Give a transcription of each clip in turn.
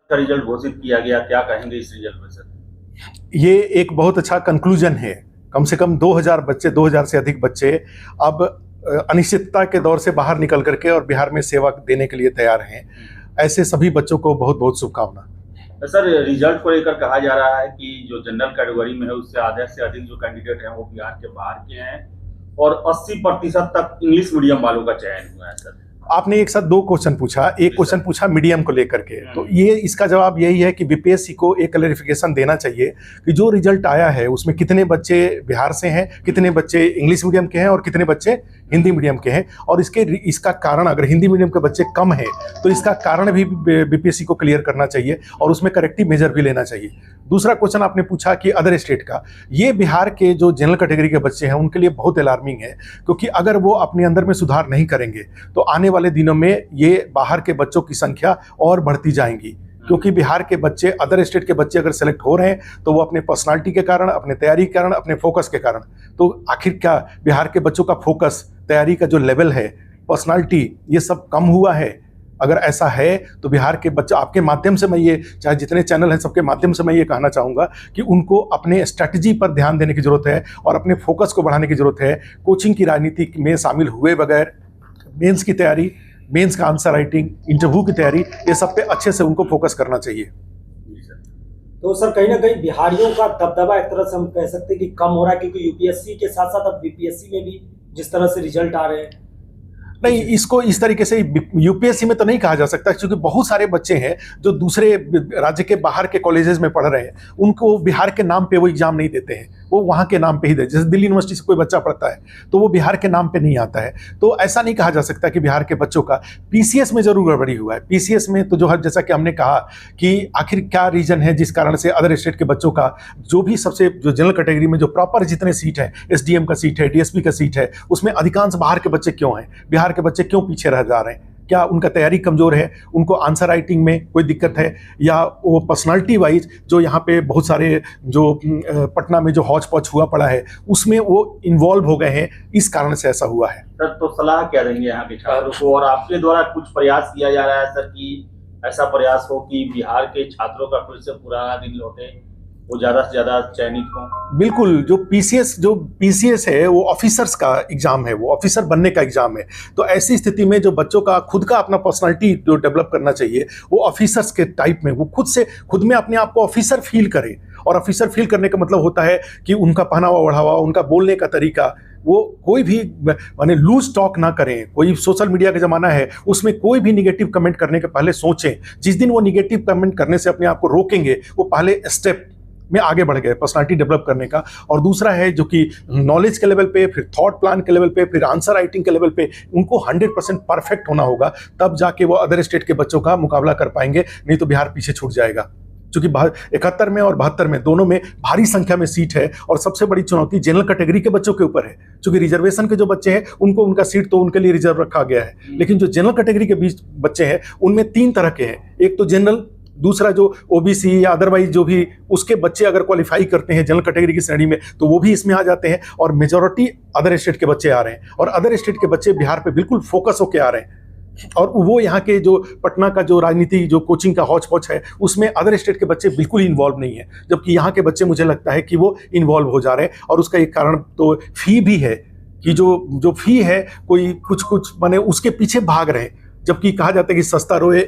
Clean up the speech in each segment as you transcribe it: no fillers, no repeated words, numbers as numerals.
का रिजल्ट घोषित किया गया, क्या कहेंगे इस रिजल्ट में सर? ये एक बहुत अच्छा कंक्लूजन है। कम से कम 2000 बच्चे, 2000 से अधिक बच्चे अब अनिश्चितता के दौर से बाहर निकल करके और बिहार में सेवा देने के लिए तैयार हैं। ऐसे सभी बच्चों को बहुत बहुत शुभकामना। सर, रिजल्ट को लेकर कहा जा रहा है कि जो जनरल कैटेगरी में है उससे आधे से अधिक जो कैंडिडेट हैं वो बिहार के बाहर के हैं और 80% तक इंग्लिश मीडियम वालों का चयन हुआ है सर। आपने एक साथ दो क्वेश्चन पूछा, एक क्वेश्चन पूछा मीडियम को लेकर के, तो ये इसका जवाब यही है कि बीपीएससी को एक क्लैरिफिकेशन देना चाहिए कि जो रिजल्ट आया है उसमें कितने बच्चे बिहार से हैं, कितने बच्चे इंग्लिश मीडियम के हैं और कितने बच्चे हिंदी मीडियम के हैं। और इसका कारण, अगर हिंदी मीडियम के बच्चे कम हैं तो इसका कारण भी बीपीएससी को क्लियर करना चाहिए और उसमें करेक्टिव मेजर भी लेना चाहिए। दूसरा क्वेश्चन आपने पूछा कि अदर स्टेट का, ये बिहार के जो जनरल कैटेगरी के बच्चे हैं उनके लिए बहुत अलार्मिंग है, क्योंकि अगर वो अपने अंदर में सुधार नहीं करेंगे तो आने वाले दिनों में ये बाहर के बच्चों की संख्या और बढ़ती जाएंगी। क्योंकि बिहार के बच्चे, अदर स्टेट के बच्चे अगर सेलेक्ट हो रहे हैं तो वो अपने पर्सनालिटी के कारण, अपने तैयारी के कारण, अपने फोकस के कारण। तो आखिर क्या बिहार के बच्चों का फोकस, तैयारी का जो लेवल है, पर्सनालिटी, ये सब कम हुआ है? अगर ऐसा है तो बिहार के बच्चे, आपके माध्यम से मैं ये, चाहे जितने चैनल हैं सबके माध्यम से मैं ये कहना चाहूँगा कि उनको अपने स्ट्रैटेजी पर ध्यान देने की ज़रूरत है और अपने फोकस को बढ़ाने की ज़रूरत है। कोचिंग की राजनीति में शामिल हुए बगैर मेंस की तैयारी, मेंस का आंसर राइटिंग, इंटरव्यू की तैयारी, ये सब पे अच्छे से उनको फोकस करना चाहिए। तो सर कहीं ना कहीं बिहारियों का दबदबा एक तरह से हम कह सकते हैं कि कम हो रहा है, क्योंकि यूपीएससी के साथ साथ अब बीपीएससी में भी जिस तरह से रिजल्ट आ रहे हैं। नहीं, इसको इस तरीके से यूपीएससी में तो नहीं कहा जा सकता, क्योंकि बहुत सारे बच्चे हैं जो दूसरे राज्य के बाहर के कॉलेजेस में पढ़ रहे हैं, उनको बिहार के नाम पे वो एग्जाम नहीं देते हैं, वो वहाँ के नाम पे ही देते। जैसे दिल्ली यूनिवर्सिटी से कोई बच्चा पढ़ता है तो वो बिहार के नाम पे नहीं आता है। तो ऐसा नहीं कहा जा सकता कि बिहार के बच्चों का, पीसीएस में जरूर गड़बड़ी हुआ है। पीसीएस में तो जैसा कि हमने कहा कि आखिर क्या रीजन है जिस कारण से अदर स्टेट के बच्चों का जो भी सबसे, जो जनरल कैटेगरी में जो प्रॉपर जितने सीट है, एसडीएम का सीट है, डीएसपी का सीट है, उसमें अधिकांश बाहर के बच्चे क्यों हैं? बिहार के बच्चे क्यों पीछे रह जा रहे हैं? क्या उनका तैयारी कमजोर है, उनको आंसर राइटिंग में कोई दिक्कत है, या वो पर्सनालिटी वाइज जो यहाँ पे बहुत सारे जो पटना में जो हौच पौच हुआ पड़ा है उसमें वो इन्वॉल्व हो गए हैं, इस कारण से ऐसा हुआ है। सर, तो सलाह क्या देंगे यहाँ के छात्रों को, और आपके द्वारा कुछ प्रयास किया जा रहा है सर कि ऐसा प्रयास हो कि बिहार के छात्रों का फिर से पुराना दिन लौटे, वो ज़्यादा से ज़्यादा चयनित हों? बिल्कुल, जो पीसीएस है वो ऑफिसर्स का एग्जाम है, वो ऑफिसर बनने का एग्जाम है। तो ऐसी स्थिति में जो बच्चों का खुद का अपना पर्सनालिटी जो डेवलप करना चाहिए, वो ऑफिसर्स के टाइप में, वो खुद में अपने आप को ऑफिसर फील करें। और ऑफिसर फील करने का मतलब होता है कि उनका पहनावा ओढ़ावा, उनका बोलने का तरीका, वो कोई भी माने लूज टॉक ना करें। कोई सोशल मीडिया का ज़माना है, उसमें कोई भी निगेटिव कमेंट करने के पहले सोचें। जिस दिन वो निगेटिव कमेंट करने से अपने आप को रोकेंगे, वो पहले स्टेप में आगे बढ़ गए पर्सनालिटी डेवलप करने का। और दूसरा है जो कि नॉलेज के लेवल पे, फिर थॉट प्लान के लेवल पे, फिर आंसर राइटिंग के लेवल पे उनको 100% परफेक्ट होना होगा, तब जाके वो अदर स्टेट के बच्चों का मुकाबला कर पाएंगे, नहीं तो बिहार पीछे छूट जाएगा। क्योंकि 71 में और 72 में दोनों में भारी संख्या में सीट है और सबसे बड़ी चुनौती जनरल कैटेगरी के बच्चों के ऊपर है। क्योंकि रिजर्वेशन के जो बच्चे हैं उनको उनका सीट तो उनके लिए रिजर्व रखा गया है, लेकिन जो जनरल कैटेगरी के बीच बच्चे हैं उनमें 3 तरह के हैं। एक तो जनरल, दूसरा जो ओबीसी या अदरवाइज जो भी उसके बच्चे अगर क्वालिफाई करते हैं जनरल कैटेगरी की श्रेणी में तो वो भी इसमें आ जाते हैं, और मेजॉरिटी अदर स्टेट के बच्चे आ रहे हैं। और अदर स्टेट के बच्चे बिहार पे बिल्कुल फोकस होकर आ रहे हैं, और वो यहाँ के जो पटना का जो राजनीति, जो कोचिंग का हौच पौच है, उसमें अदर स्टेट के बच्चे बिल्कुल इन्वॉल्व नहीं है, जबकि यहाँ के बच्चे मुझे लगता है कि वो इन्वॉल्व हो जा रहे हैं। और उसका एक कारण तो फी भी है कि जो फी है कोई कुछ माने उसके पीछे भाग रहे हैं, जबकि कहा जाता है कि सस्ता रोए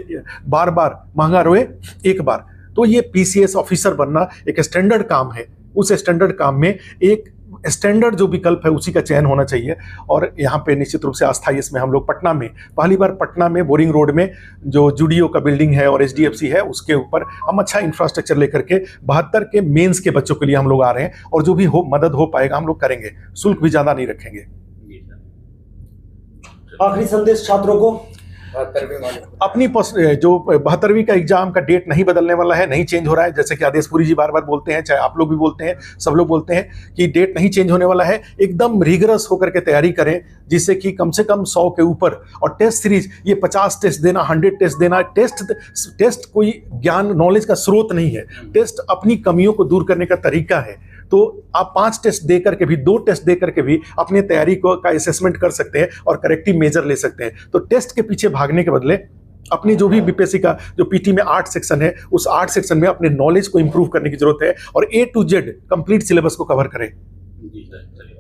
बार बार, महंगा रोए एक बार। तो ये पीसीएस ऑफिसर बनना एक स्टैंडर्ड काम है, उस स्टैंडर्ड काम में एक स्टैंडर्ड जो विकल्प है उसी का चयन होना चाहिए। और यहाँ पे निश्चित रूप से अस्थायी इसमें हम लोग पटना में, पहली बार पटना में बोरिंग रोड में जो जुडियो का बिल्डिंग है और एचडीएफसी है उसके ऊपर हम अच्छा इंफ्रास्ट्रक्चर लेकर के 72 के मेंस के बच्चों के लिए हम लोग आ रहे हैं, और जो भी मदद हो पाएगा हम लोग करेंगे, शुल्क भी ज़्यादा नहीं रखेंगे। आखिरी संदेश छात्रों को, अपनी जो 72वीं का एग्जाम का डेट नहीं बदलने वाला है, नहीं चेंज हो रहा है। जैसे कि आदेशपुरी जी बार बार बोलते हैं, चाहे आप लोग भी बोलते हैं, सब लोग बोलते हैं कि डेट नहीं चेंज होने वाला है। एकदम रिगरस होकर के तैयारी करें, जिससे कि कम से कम 100 के ऊपर। और टेस्ट सीरीज, ये 50 टेस्ट देना, 100 टेस्ट देना, टेस्ट कोई ज्ञान नॉलेज का स्रोत नहीं है। टेस्ट अपनी कमियों को दूर करने का तरीका है। तो आप 5 टेस्ट दे करके भी, 2 टेस्ट दे करके भी अपने तैयारी का असेसमेंट कर सकते हैं और करेक्टिव मेजर ले सकते हैं। तो टेस्ट के पीछे भागने के बदले अपनी जो भी बीपीएससी का जो पीटी में 8 सेक्शन है, उस 8 सेक्शन में अपने नॉलेज को इंप्रूव करने की जरूरत है और A to Z complete syllabus को कवर करें। जी सर, चलिए।